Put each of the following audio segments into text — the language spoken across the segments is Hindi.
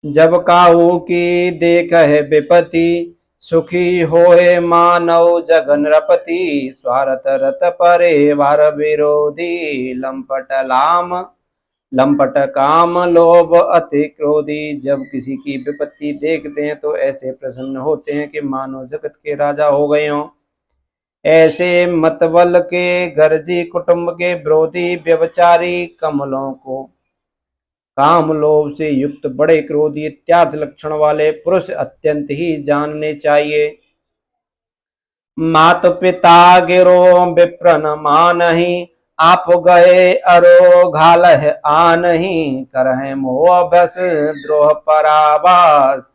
जब काहू की देखह विपति, सुखी होए मानव जगन रपति। स्वार्थ रत परे वार विरोधी, लंपट काम लोभ अति क्रोधी। जब किसी की विपत्ति देखते हैं तो ऐसे प्रसन्न होते हैं कि मानो जगत के राजा हो गए हों। ऐसे मतबल के गर्जी कुटुंब के विरोधी व्यभिचारी, कमलों को काम लोभ से युक्त बड़े क्रोधी इत्यादि लक्षण वाले पुरुष अत्यंत ही जानने चाहिए। मात पिता गिरो विप्रन मानहि, आप गए अरो घालह आनहि। करह मोह बस द्रोह परावास,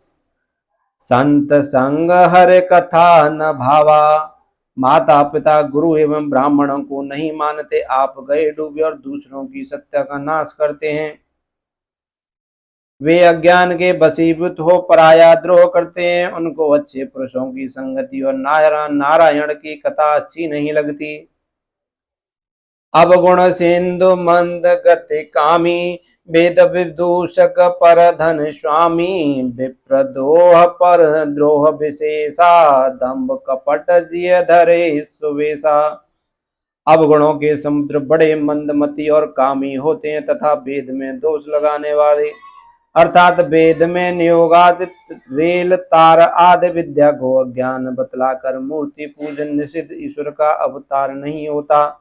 संत संग हर कथा न भावा। माता पिता गुरु एवं ब्राह्मणों को नहीं मानते, आप गए डूबे और दूसरों की सत्ता का नाश करते हैं। वे अज्ञान के वशीभूत हो पराया द्रोह करते हैं, उनको अच्छे पुरुषों की संगति और नारायण की कथा अच्छी नहीं लगती। अवगुण सिंधु मंद गति कामी, वेद विदूषक पर धन स्वामी। विप्रद्रोह पर द्रोह विशेषा, दंभ कपट जिय धरे सुवेशा। अवगुणों के समुद्र बड़े मंदमती और कामी होते हैं तथा वेद में दोष लगाने वाले, अर्थात वेद में नियोगादित रेल तार आदि विद्या को अज्ञान बतलाकर मूर्ति पूजन निषिद्ध ईश्वर का अवतार नहीं होता,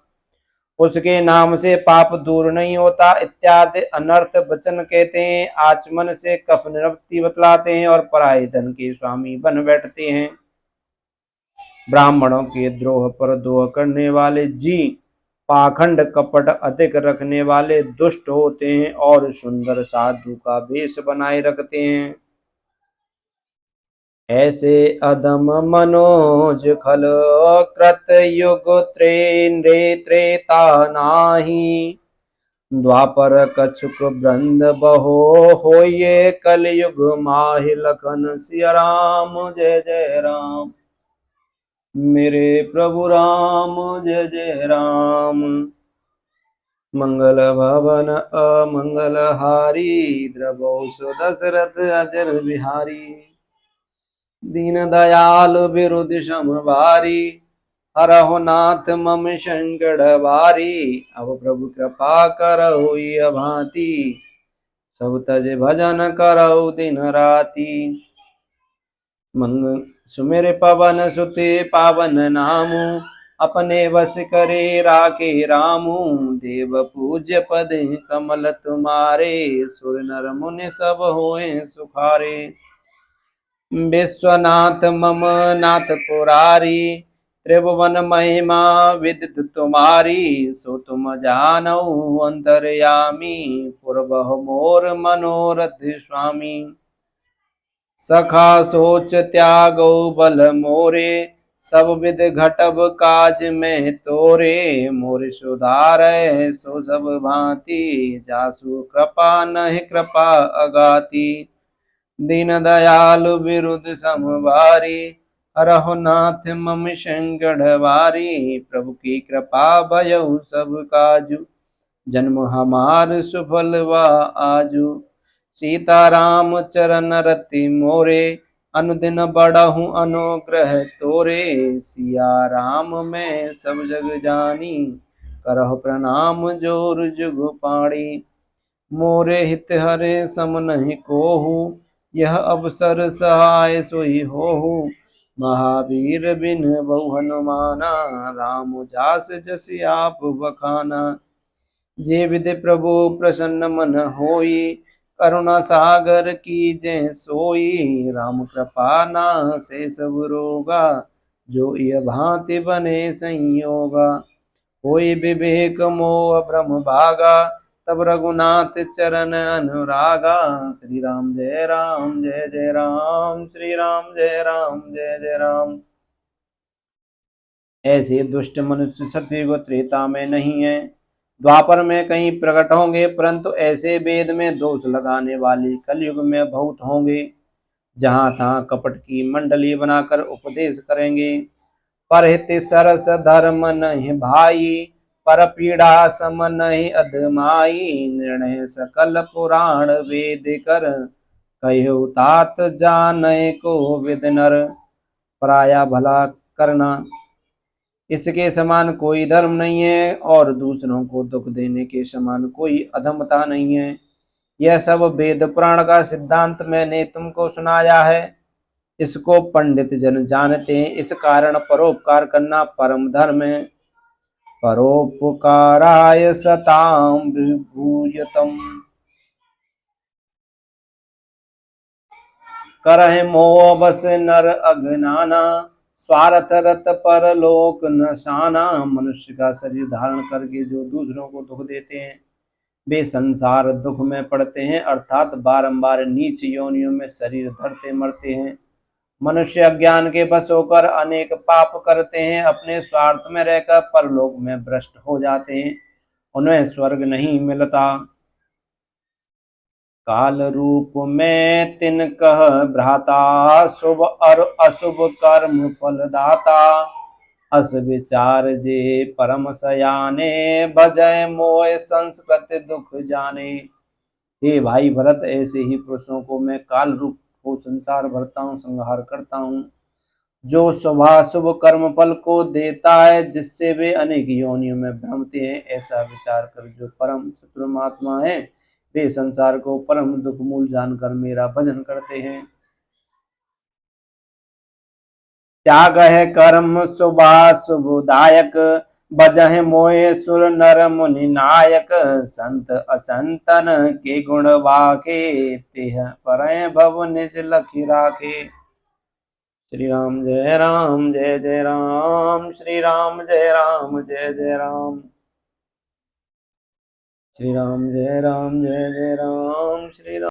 उसके नाम से पाप दूर नहीं होता इत्यादि अनर्थ वचन कहते हैं। आचमन से कफ निवृत्ति बतलाते हैं और पराये धन के स्वामी बन बैठते हैं। ब्राह्मणों के द्रोह पर द्रोह करने वाले जी पाखंड कपट अधिक रखने वाले दुष्ट होते हैं और सुंदर साधु का वेश बनाए रखते हैं। ऐसे अदम मनोज खल कृत युग त्रेता नाही। द्वापर कछुक वृंद बहो होये, कलयुग माहि लखन सिया राम। जय जय राम मेरे प्रभु राम, जय जय राम। मंगल भवन अमंगल हारी, द्रवो सुदशरथ अजर बिहारी। दीन दयाल बिरुद समभारी, हरहु नाथ मम संकट भारी। अब प्रभु कृपा करहु भांति, सब तज भजन करहु दिन राति। सुमिर पवन सुते पावन नामु, अपने वश करे राखे रामू। देव पूज्य पद कमल तुम्हारे, सुर नर मुनि सब होए सुखारे। विश्वनाथ मम नाथ पुरारी, त्रिभुवन महिमा विदित तुम्हारी। सो तुम जानऊ अंतर्यामी, पूर्वहु मोर मनोरथ स्वामी। सखा सोच त्यागो बल मोरे, सब विध घटब काज में तोरे। मोर सुधार सो सब भांति, जासु कृपा नहीं कृपा अगाति। दीन दयालु बिरुद समभारी, हरहु नाथ मम संकट भारी। प्रभु की कृपा भयउ सब काजू, जन्म हमार सुफल वा आजू। सीताराम चरण रति मोरे, अनुदिन बढ़हु अनुग्रह तोरे। सिया राम मैं सब जग जानी, करहु प्रणाम जोर जुग पाणी। मोरे हित हरे सम नहीं कोहू, यह अवसर सहाय सोई होहु। महावीर बिन बहु हनुमाना, राम जास जस आप बखाना। जे विधि प्रभु प्रसन्न मन होई, करुणा सागर की जय सोई। राम कृपा नासे सब रोगा, जो यह भांति बने संयोगा। होई विवेक मोह भ्रम भागा, तब रघुनाथ चरण अनुरागा। श्री राम जय राम जय जय राम, श्री राम जय राम जय जय राम। ऐसे दुष्ट मनुष्य सतयुग त्रेता में नहीं है, द्वापर में कहीं प्रकट होंगे, परंतु ऐसे वेद में दोष लगाने वाले कलयुग में बहुत होंगे। जहां तहां कपट की मंडली बनाकर उपदेश करेंगे। परहित सरस धर्म नहीं भाई, पर पीड़ा सम नहीं अधमाई। निर्णय सकल पुराण वेद कर, कहो तात जाने को विद नर, पराया भला करना। इसके समान कोई धर्म नहीं है और दूसरों को दुख देने के समान कोई अधमता नहीं है। यह सब वेद पुराण का सिद्धांत मैंने तुमको सुनाया है। इसको पंडित जन जानते हैं। इस कारण परोपकार करना परम धर्म है। परोपकाराय सताम विभूयतम। करहि मोह बस नर अगनाना, स्वार्थ रत पर लोक नशाना। मनुष्य का शरीर धारण करके जो दूसरों को दुख देते हैं, वे संसार दुख में पड़ते हैं, अर्थात बारंबार नीच योनियों में शरीर धरते मरते हैं। मनुष्य अज्ञान के बस होकर अनेक पाप करते हैं, अपने स्वार्थ में रहकर परलोक में भ्रष्ट हो जाते हैं, उन्हें स्वर्ग नहीं मिलता। काल रूप में तिन कह भ्राता, शुभ और अशुभ कर्म फलदाता। अस विचार जे परम सयाने, भजय मोह संस्कृत दुख जाने। हे भाई भरत, ऐसे ही पुरुषों को मैं काल रूप को संसार भरता हूँ, संहार करता हूँ, जो शुभाशुभ कर्म फल को देता है, जिससे वे अनेक योनियों में भ्रमते हैं। ऐसा विचार कर जो परम चतुर्मात्मा है, वे संसार को परम दुख मूल जानकर मेरा भजन करते हैं। त्याग है कर्म शुभाशुभदायक, भजह मोहे सुर नर मुनि नायक। संत असंतन के गुण वाके, तेह पर भव निज लखि राखे। श्री राम जय राम जय जय राम, श्री राम जय राम जय जय राम, श्री राम जय राम जय जय राम, श्री राम।